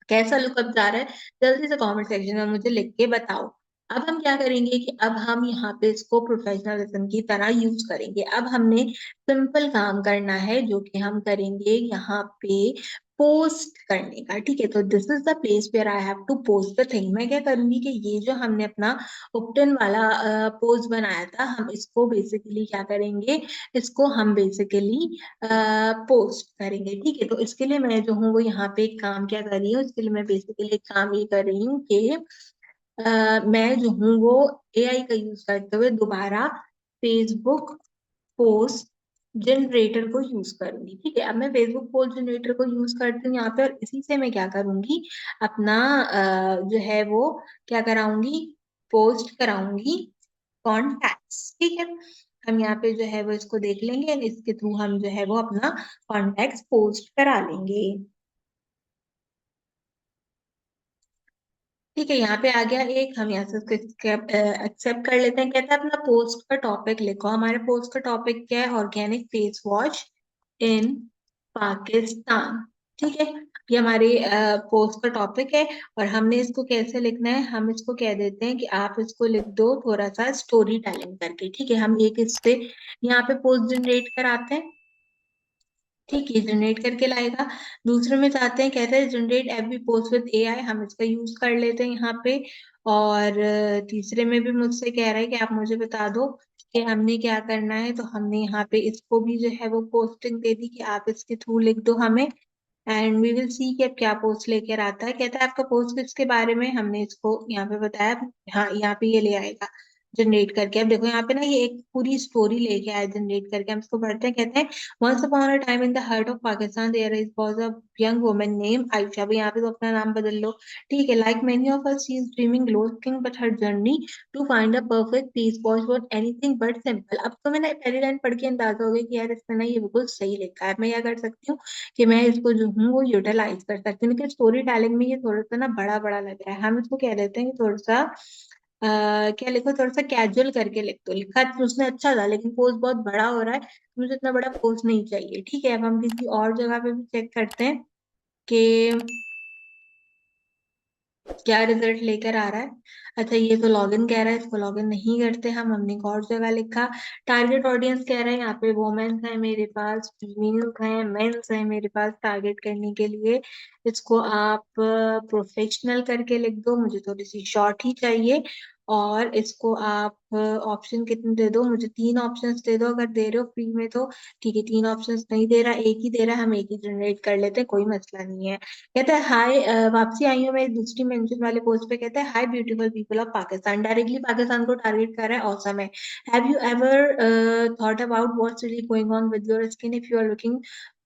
कैसा लुकअप जा रहा है, जल्दी से कमेंट सेक्शन में मुझे लिख के बताओ। अब हम क्या करेंगे कि अब हम यहाँ पे इसको प्रोफेशनलिज्म की तरह यूज करेंगे। अब हमने सिंपल काम करना है जो कि हम करेंगे यहाँ पे पोस्ट करने का। ठीक है, तो this is the place where I have to post the thing. मैं क्या करूंगी कि ये जो हमने अपना ओपटन वाला पोस्ट बनाया था हम इसको बेसिकली क्या करेंगे, इसको हम बेसिकली पोस्ट करेंगे। ठीक है, तो इसके लिए मैं जो हूँ वो यहाँ पे एक काम क्या कर रही हूँ, इसके लिए मैं बेसिकली एक काम ये कर रही हूँ कि मैं जो हूँ वो एआई का यूज करते हुए दोबारा फेसबुक पोस्ट जनरेटर को यूज करूंगी। ठीक है, अब मैं फेसबुक पोस्ट जनरेटर को यूज करती हूँ यहाँ पे और इसी से मैं क्या करूंगी, अपना जो है वो क्या कराऊंगी, पोस्ट कराऊंगी कॉन्टैक्ट्स। ठीक है, हम यहाँ पे जो है वो इसको देख लेंगे और इसके थ्रू हम जो है वो अपना कॉन्टैक्ट्स पोस्ट करा लेंगे। ठीक है, यहाँ पे आ गया एक, हम यहाँ से उसको एक्सेप्ट कर लेते हैं। कहता है अपना पोस्ट का टॉपिक लिखो। हमारे पोस्ट का टॉपिक क्या है, organic face wash in Pakistan. ठीक है, ये हमारे पोस्ट का टॉपिक है और हमने इसको कैसे लिखना है, हम इसको कह देते हैं कि आप इसको लिख दो थोड़ा सा स्टोरी टेलिंग करके। ठीक है, हम एक इस पे यहाँ पे पोस्ट जनरेट कराते हैं। ठीक है, जनरेट करके लाएगा। दूसरे में चाहते हैं, कहते हैं generate every post with AI, हम इसका यूज कर लेते हैं यहाँ पे। और तीसरे में भी मुझसे कह रहा है कि आप मुझे बता दो कि हमने क्या करना है, तो हमने यहाँ पे इसको भी जो है वो पोस्टिंग दे दी कि आप इसके थ्रू लिख दो हमें एंड वी विल सी कि अब क्या पोस्ट लेकर आता है। कहता है आपका पोस्ट किसके बारे में, हमने इसको यहाँ पे बताया, हाँ यहाँ पे ये ले आएगा जनरेट करके। अब देखो यहाँ पे ना ये एक पूरी स्टोरी लेके आया जनरेट करके, हम इसको पढ़ते हैं। कहते हैं once upon a time in the heart of Pakistan there is was a young woman name Ayesha. अब यहाँ पे तो अपना नाम बदल लो, ठीक है। Like many of us she is dreaming long but her journey to find a perfect piece was anything but simple. अब तो मैंने पहली लाइन पढ़ के अंदाजा हो गया कि यार इसमें ना ये बिल्कुल सही लिखा है। मैं क्या कर सकती हूँ कि मैं इसको जो हूँ वो यूटिलाइज कर सकती हूँ, लेकिन स्टोरी टेलिंग में ये थोड़ा सा ना बड़ा बड़ा लग रहा है। हम इसको कह देते हैं कि थोड़ा सा क्या लिखो, थोड़ा सा कैजुअल करके लिख दो। लिखा तो उसने अच्छा था लेकिन पोस्ट बहुत बड़ा हो रहा है, तो मुझे इतना बड़ा पोस्ट नहीं चाहिए, ठीक है। अब हम किसी और जगह पे भी चेक करते हैं कि क्या रिजल्ट लेकर आ रहा है। अच्छा ये तो लॉगिन कह रहा है, इसको लॉगिन नहीं करते हम। हमने एक और जगह लिखा टारगेट ऑडियंस कह रहा है, यहाँ पे वोमेन्स है मेरे पास, फीमेल्स हैं, मेंस है मेरे पास टारगेट करने के लिए। इसको आप प्रोफेशनल करके लिख दो, मुझे थोड़ी सी शॉर्ट ही चाहिए। और इसको आप ऑप्शन कितने दे दो, मुझे 3 ऑप्शंस दे दो अगर दे रहे हो फ्री में तो, ठीक है। 3 ऑप्शंस नहीं दे रहा, एक ही दे रहा है, हम एक ही जनरेट कर लेते हैं, कोई मसला नहीं है। कहता है हाय, वापसी आई हूँ मैं दूसरी मेंशन वाले पोस्ट पे। कहता है hi beautiful people of Pakistan, directly Pakistan को टारगेट कर रहा है, औसम है। Have you ever thought about what's really going on with your skin if you are looking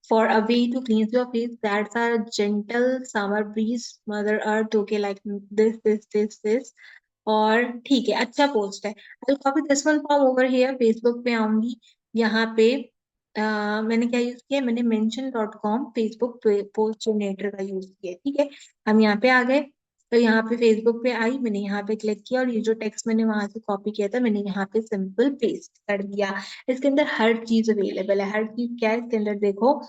for a way to cleanse your face? That's a gentle summer breeze, mother earth, okay, like this और ठीक है, अच्छा post है। I'll copy this one from over here, Facebook पे आऊंगी। यहाँ पे मैंने क्या यूज किया, मैंने mention.com फेसबुक पोस्ट जनरेटर का यूज किया, ठीक है। हम यहाँ पे आ गए, तो यहाँ पे फेसबुक पे आई, मैंने यहाँ पे क्लिक किया और ये जो टेक्स्ट मैंने वहां से कॉपी किया था मैंने यहाँ पे सिंपल पेस्ट कर दिया। इसके अंदर हर चीज अवेलेबल है, हर चीज क्या है इसके अंदर देखो,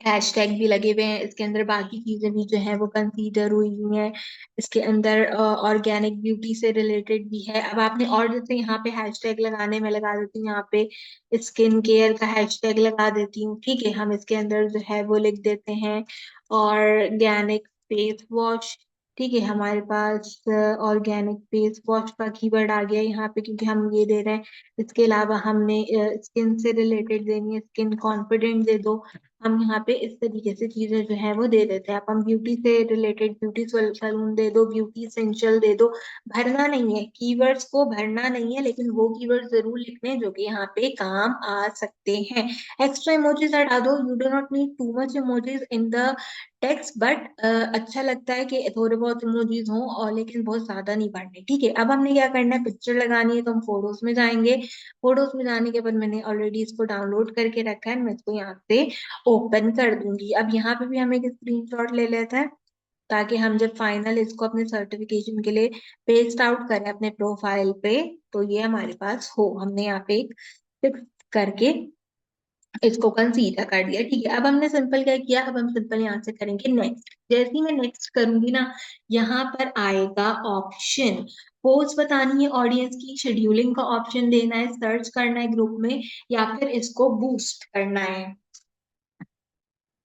हैशटैग भी लगे हुए हैं इसके अंदर, बाकी चीजें भी जो है वो कंसीडर हुई हुई हैं। इसके अंदर ऑर्गेनिक ब्यूटी से रिलेटेड भी है। अब आपने और जैसे यहाँ पे हैशटैग लगाने में लगा देती हूँ, यहाँ पे स्किन केयर का हैशटैग लगा देती हूँ, ठीक है। हम इसके अंदर जो है वो लिख देते हैं ऑर्गेनिक फेस वॉश, ठीक है। हमारे पास ऑर्गेनिक फेस वॉश का कीवर्ड आ गया यहाँ पे, क्योंकि हम ये दे रहे हैं। इसके अलावा हमने स्किन से रिलेटेड देनी है, स्किन कॉन्फिडेंट दे दो। हम यहाँ पे इस तरीके से चीजें जो है वो दे देते हैं। आप हम ब्यूटी से रिलेटेड ब्यूटी सलून दे दो, ब्यूटी एसेंशियल दे दो। भरना नहीं है, कीवर्ड्स को भरना नहीं है, लेकिन वो कीवर्ड जरूर लिखने हैं जो कि यहाँ पे काम आ सकते हैं। एक्स्ट्रा इमोजीज हटा दो, you do not need too much emojis in the text, but अच्छा लगता है कि थोड़े बहुत इमोजीज हों, और लेकिन बहुत ज्यादा नहीं भरने, ठीक है। अब हमने क्या करना है, पिक्चर लगानी है तो हम फोटोज में जाएंगे। फोटोज में जाने के बाद मैंने ऑलरेडी इसको डाउनलोड करके रखा है, मैं इसको यहाँ पे ओपन कर दूंगी। अब यहाँ पे भी हम एक स्क्रीनशॉट ले लेते हैं, ताकि हम जब फाइनल इसको अपने सर्टिफिकेशन के लिए पेस्ट आउट करें अपने प्रोफाइल पे, तो ये हमारे पास हो। हमने यहाँ पे एक फिक्स करके इसको कंसीडर कर दिया, ठीक है। अब हमने सिंपल क्या किया, अब हम सिंपल यहाँ से करेंगे नेक्स्ट। जैसे ही मैं नेक्स्ट करूंगी ना, यहाँ पर आएगा ऑप्शन पोस्ट बतानी है ऑडियंस की, शेड्यूलिंग का ऑप्शन देना है, सर्च करना है ग्रुप में, या फिर इसको बूस्ट करना है।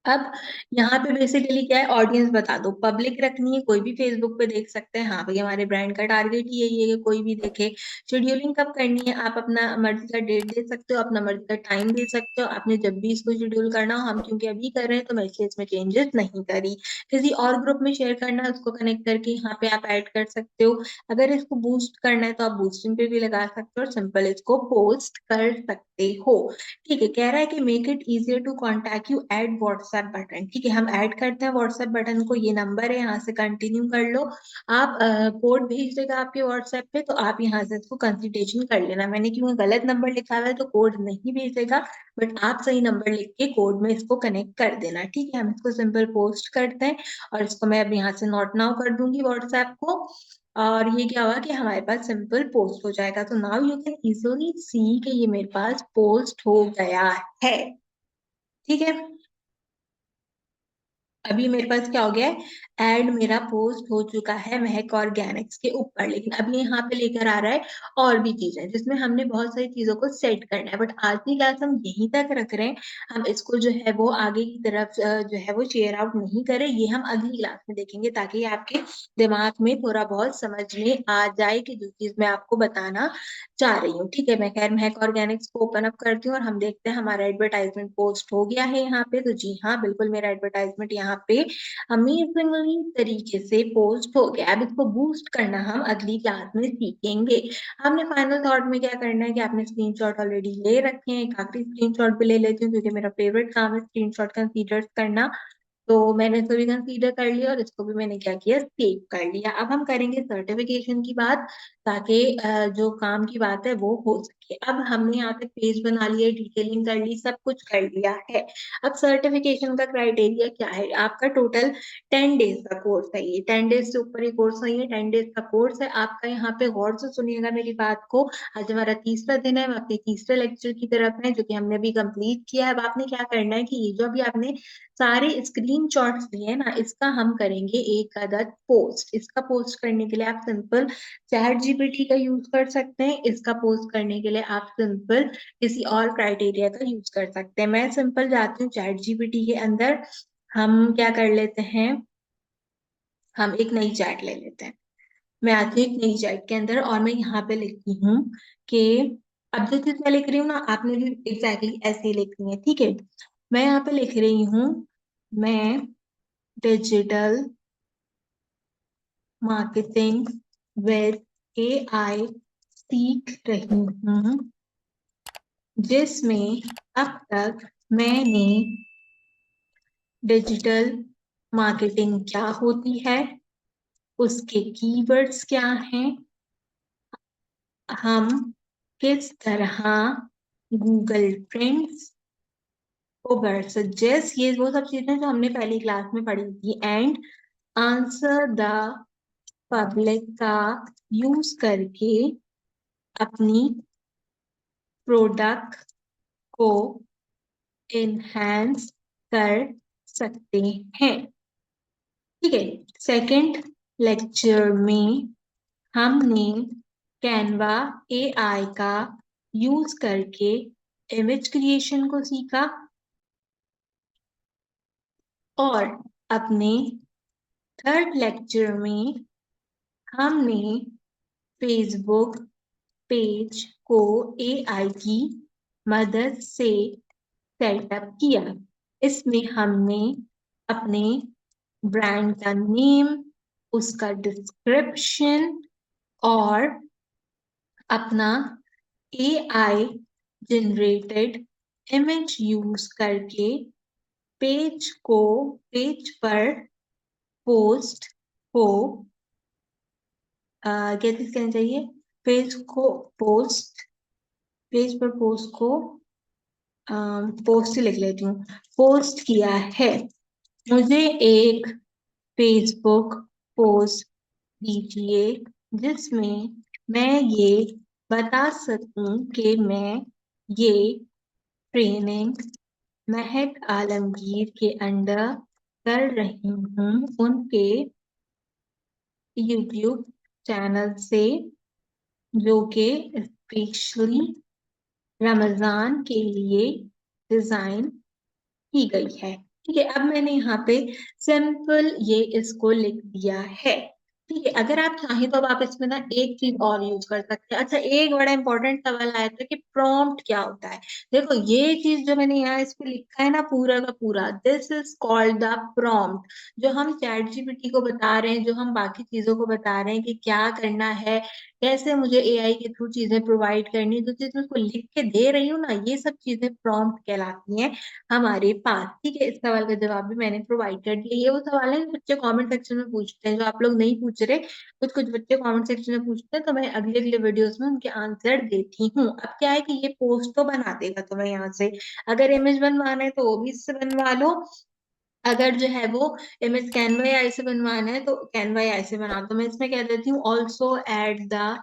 अब यहाँ पे बेसिकली क्या है, ऑडियंस बता दो, पब्लिक रखनी है, कोई भी फेसबुक पे देख सकते हैं, हाँ भाई हमारे ब्रांड का टारगेट ही यही है कि कोई भी देखे। शेड्यूलिंग कब करनी है, आप अपना मर्जी का डेट दे सकते हो, अपना मर्जी का टाइम दे सकते हो, आपने जब भी इसको शेड्यूल करना हो। हम क्योंकि अभी कर रहे हैं तो मैं इसलिए इसमें चेंजेस नहीं करी। किसी और ग्रुप में शेयर करना है उसको कनेक्ट करके यहाँ पे आप ऐड कर सकते हो। अगर इसको बूस्ट करना है तो आप बूस्टिंग पे भी लगा सकते हो, और सिंपल इसको पोस्ट कर सकते हो, ठीक है। कह रहा है कि make it easier to contact you, add WhatsApp button, ठीक है। हम ऐड करते हैं व्हाट्सएप बटन को, ये नंबर है, यहाँ से कंटिन्यू कर लो। आप कोड भेज देगा आपके व्हाट्सएप पे, तो आप यहाँ से इसको कंसल्टेशन कर लेना। मैंने क्योंकि गलत नंबर लिखा हुआ है तो कोड नहीं भेजेगा, बट आप सही नंबर लिख के कोड में इसको कनेक्ट कर देना, ठीक है। हम इसको सिंपल पोस्ट करते हैं, और इसको मैं अब यहाँ से नोट नाउ कर दूंगी व्हाट्सएप को। और ये क्या हुआ कि हमारे पास सिंपल पोस्ट हो जाएगा। तो नाउ यू कैन इजिली सी कि ये मेरे पास पोस्ट हो गया है, ठीक है। अभी मेरे पास क्या हो गया है, एड मेरा पोस्ट हो चुका है महक ऑर्गेनिक्स के ऊपर। लेकिन अब ये यहाँ पे लेकर आ रहा है और भी चीजें, जिसमें हमने बहुत सारी चीजों को सेट करना है, बट आज की क्लास हम यहीं तक रख रहे हैं। हम इसको जो है वो आगे की तरफ जो है वो शेयर आउट नहीं करें, ये हम अगली क्लास में देखेंगे, ताकि आपके दिमाग में थोड़ा बहुत समझ में आ जाए कि जो चीज मैं आपको बताना चाह रही हूँ, ठीक है। मैं खैर महक ऑर्गेनिक्स को ओपन अप करती हूँ और हम देखते हैं हमारा एडवर्टाइजमेंट पोस्ट हो गया है यहाँ पे। तो जी हाँ, बिल्कुल मेरा एडवर्टाइजमेंट यहाँ पे अमेजिंगली तरीके से पोस्ट हो गया। अब इसको बूस्ट करना हम अगली क्लास में सीखेंगे। हमने फाइनल थॉट में क्या करना है कि आपने स्क्रीनशॉट ऑलरेडी ले रखे हैं। काफी स्क्रीनशॉट भी ले लेती हूँ क्योंकि मेरा फेवरेट काम है स्क्रीनशॉट कंसीडर करना। तो मैंने इसको भी कंसीडर कर लिया और इसको भी मैंने क्या किया, सेव कर लिया। अब हम करेंगे सर्टिफिकेशन की बात, ताकि जो काम की बात है वो हो सके। अब हमने यहाँ पे पेज बना लिया, डिटेलिंग कर ली, सब कुछ कर लिया है। अब सर्टिफिकेशन का क्राइटेरिया क्या है, आपका टोटल 10 डेज का कोर्स है। ये 10 डेज से ऊपर ही कोर्स नहीं है, 10 डेज का कोर्स है आपका। यहाँ पे गौर से सुनिएगा मेरी बात को। आज हमारा तीसरा दिन है, हम अपने तीसरे लेक्चर की तरफ है जो कि हमने अभी कंप्लीट किया है। अब आपने क्या करना है कि ये जो अभी आपने सारे स्क्रीनशॉट्स लिए ना, इसका हम करेंगे एक अदद पोस्ट। इसका पोस्ट करने के लिए आप सिंपल चैट जीपीटी का यूज कर सकते हैं। इसका पोस्ट करने के लिए आप सिंपल किसी और क्राइटेरिया का यूज कर सकते हैं। मैं सिंपल जाती हूँ चैट जीपीटी के अंदर। हम क्या कर लेते हैं, हम एक नई चैट ले लेते हैं। मैं आती हूँ एक नई चैट के अंदर और मैं यहाँ पे लिखती हूँ कि अब जो चीज मैं लिख रही हूँ ना, आपने भी एग्जैक्टली ऐसे ही लिखनी है, ठीक है। मैं यहाँ पे लिख रही हूँ, मैं डिजिटल मार्केटिंग विद एआई सीख रही हूँ, जिसमें अब तक मैंने डिजिटल मार्केटिंग क्या होती है, उसके कीवर्ड्स क्या हैं, हम किस तरह गूगल ट्रेंड्स को बढ़ सजेस्ट, ये वो सब चीजें जो हमने पहली क्लास में पढ़ी थी, एंड आंसर द पब्लिक का यूज करके अपनी प्रोडक्ट को एनहांस कर सकते हैं, ठीक है। सेकंड लेक्चर में हमने कैनवा एआई का यूज करके इमेज क्रिएशन को सीखा और अपने थर्ड लेक्चर में हमने फेसबुक पेज को एआई की मदद से सेटअप किया। इसमें हमने अपने ब्रांड का नेम, उसका डिस्क्रिप्शन और अपना एआई जनरेटेड इमेज यूज करके पेज पर पोस्ट को क्या चीज कहना चाहिए, पेज को पोस्ट पेज पर पोस्ट को पोस्ट ही लिख लेती हूँ, पोस्ट किया है। मुझे एक फेसबुक पोस्ट दीजिए जिसमें मैं ये बता सकूं कि मैं ये ट्रेनिंग महक आलमगीर के अंडर कर रही हूँ, उनके यूट्यूब चैनल से, जो कि स्पेशली रमजान के लिए डिजाइन की गई है, ठीक है। अब मैंने यहाँ पे सिंपल ये इसको लिख दिया है, ठीक है। अगर आप चाहें तो अब आप इसमें ना एक चीज और यूज कर सकते हैं। अच्छा, एक बड़ा इंपॉर्टेंट सवाल आया था कि प्रॉम्प्ट क्या होता है। देखो ये चीज जो मैंने यहाँ इस पे लिखा है ना, पूरा का पूरा, this is called the prompt. जो हम चैट जीपीटी को बता रहे हैं, जो हम बाकी चीजों को बता रहे हैं कि क्या करना है, कैसे मुझे एआई के थ्रू चीजें प्रोवाइड करनी, जो चीज मैं उसको लिख के दे रही हूँ ना, ये सब चीजें प्रॉम्प्ट कहलाती हैं हमारे पास, ठीक है। इस सवाल का जवाब भी मैंने प्रोवाइड कर दिया। ये वो सवाल है जो बच्चे कमेंट सेक्शन में पूछते हैं, जो आप लोग नहीं पूछ रहे, कुछ कुछ बच्चे कमेंट सेक्शन में पूछते हैं, तो मैं अगले अगले वीडियोस में उनके आंसर देती हूँ। अब क्या है कि ये पोस्ट तो बना देगा तुम्हें यहाँ से, अगर इमेज बनवाना है तो वो भी इससे बनवा लो, अगर जो है वो इमेज कैनवा या ऐसे बनवाना है तो कैनवा या ऐसे बना दो। मैं इसमें कह देती हूँ also add the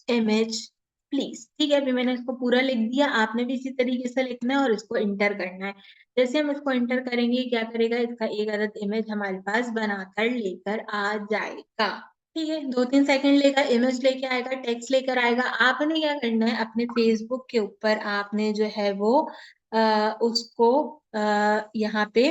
image please, ठीक है। अभी मैंने इसको पूरा लिख दिया, आपने भी इसी तरीके से लिखना है और इसको इंटर करना है। जैसे हम इसको इंटर करेंगे, क्या करेगा, इसका एक अदद इमेज हमारे पास बनाकर लेकर आ जाएगा, ठीक है। 2-3 सेकंड लेगा, इमेज लेके आएगा, टेक्स्ट लेकर आएगा। आपने क्या करना है, अपने फेसबुक के ऊपर आपने जो है वो उसको यहाँ पे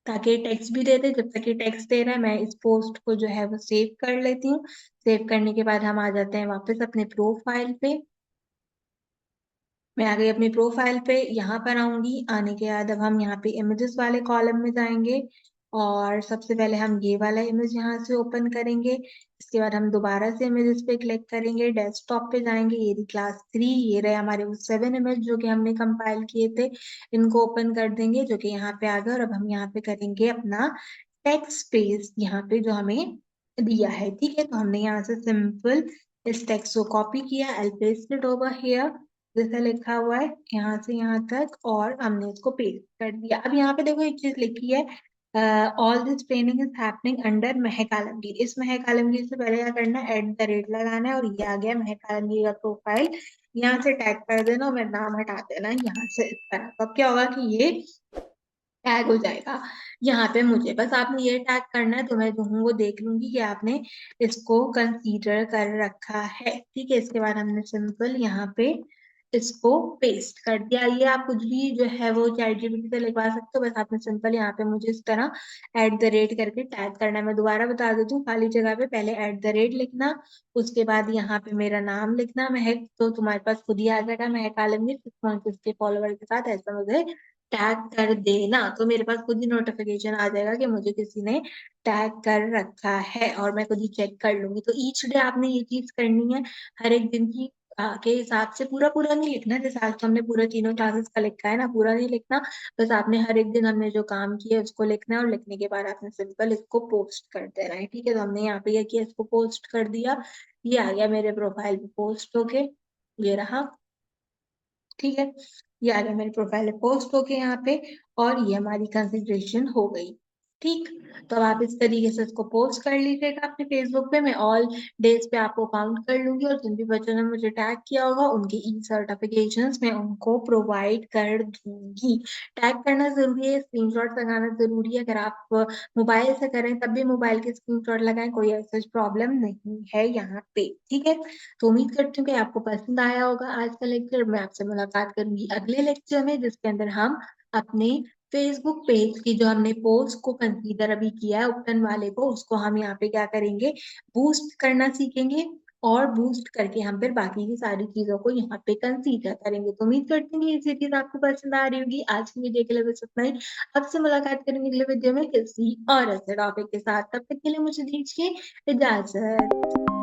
ताकि टेक्स्ट भी दे दे। जब तक ये टेक्स्ट दे रहा है मैं इस पोस्ट को जो है वो सेव कर लेती हूँ। सेव करने के बाद हम आ जाते हैं वापस अपने प्रोफाइल पे। मैं आ गई अपनी प्रोफाइल पे, यहाँ पर आऊंगी। आने के बाद अब हम यहाँ पे इमेजेस वाले कॉलम में जाएंगे और सबसे पहले हम ये वाला इमेज यहाँ से ओपन करेंगे। इसके बाद हम दोबारा से इमेजेस पे क्लिक करेंगे, डेस्कटॉप पे जाएंगे। ये रही क्लास 3, ये रहे हमारे वो 7 इमेज जो कि हमने कंपाइल किए थे। इनको ओपन कर देंगे जो कि यहाँ पे आ गए। और अब हम यहाँ पे करेंगे अपना टेक्स्ट स्पेस यहाँ पे जो हमें दिया है। ठीक है, तो हमने यहाँ से सिंपल इस टेक्स्ट को कॉपी किया, आई पेस्ट इट ओवर हियर जैसा लिखा हुआ है यहाँ से यहाँ तक, और हमने इसको पेस्ट कर दिया। अब यहाँ पे देखो एक चीज लिखी है, all this training is happening under महक आलमगीर। इस महक आलमगीर से पहले क्या करना है, @ लगाना है। और ये आ गया महक आलमगीर का प्रोफाइल। यहाँ से टैग कर देना और मेरा नाम हटा देना यहाँ से इस तरह। तो अब क्या होगा कि ये टैग हो जाएगा यहाँ पे मुझे। बस आपने ये टैग करना है तो मैं जो हूँ वो देख लूंगी कि आपने इसको कंसीडर कर रखा है। ठीक है, इसके बाद हमने सिंपल यहाँ पे इसको पेस्ट कर दिया। ये आप कुछ भी जो है वो चैट जीपीटी से लिखवा सकते हो। बस आपने सिंपल यहाँ पे मुझे इस तरह @ करके टैग करना है। मैं दोबारा बता देती हूँ, खाली जगह पे पहले @ लिखना, उसके बाद यहाँ पे मेरा नाम लिखना महक, तो तुम्हारे पास खुद ही आ जाएगा महक आलमगीर 6 के फॉलोवर के साथ। ऐसा मुझे टैग कर देना तो मेरे पास खुद ही नोटिफिकेशन आ जाएगा कि मुझे किसी ने टैग कर रखा है और मैं खुद ही चेक कर लूंगी। तो ईच डे आपने ये चीज करनी है, हर एक दिन की के हिसाब से। पूरा पूरा नहीं लिखना, जैसे आज तो हमने पूरा तीनों क्लासेस का लिखा है ना, पूरा नहीं लिखना। बस आपने हर एक दिन हमने जो काम किया है उसको लिखना है, और लिखने के बाद आपने सिंपल इसको पोस्ट कर देना है। ठीक है, तो हमने यहाँ पे ये किया, इसको पोस्ट कर दिया। ये आ गया मेरे प्रोफाइल पे पोस्ट होके, ये रहा। ठीक है, ये आ गया मेरे प्रोफाइल पे पोस्ट होके यहाँ पे, और ये हमारी कंसिडरेशन हो गई। ठीक, तो अब आप इस तरीके से इसको पोस्ट कर लीजिएगा अपने फेसबुक पे। मैं ऑल डेज पे आपको काउंट कर लूंगी, और जिन भी बच्चों ने मुझे टैग किया होगा उनके ई सर्टिफिकेशंस मैं उनको प्रोवाइड कर दूंगी। टैग करना जरूरी है, स्क्रीनशॉट लगाना जरूरी है। अगर आप मोबाइल से करें तब भी मोबाइल के स्क्रीनशॉट लगाएं, कोई ऐसा प्रॉब्लम नहीं है यहाँ पे। ठीक है, तो उम्मीद करती हूँ कि आपको पसंद आया होगा आज का लेक्चर। मैं आपसे मुलाकात करूंगी अगले लेक्चर में, जिसके अंदर हम अपने फेसबुक पेज की जो हमने पोस्ट को कंसीडर अभी किया है ओपन वाले को, उसको हम यहाँ पे क्या करेंगे, बूस्ट करना सीखेंगे। और बूस्ट करके हम फिर बाकी की सारी चीजों को यहाँ पे कंसीडर करेंगे। तो उम्मीद करती हूँ कि ये चीज आपको पसंद आ रही होगी। आज की वीडियो के लिए बस इतना ही। आपसे मुलाकात करेंगे अगले वीडियो में किसी और ऐसे टॉपिक के साथ। तब तक के लिए मुझे दीजिए इजाजत।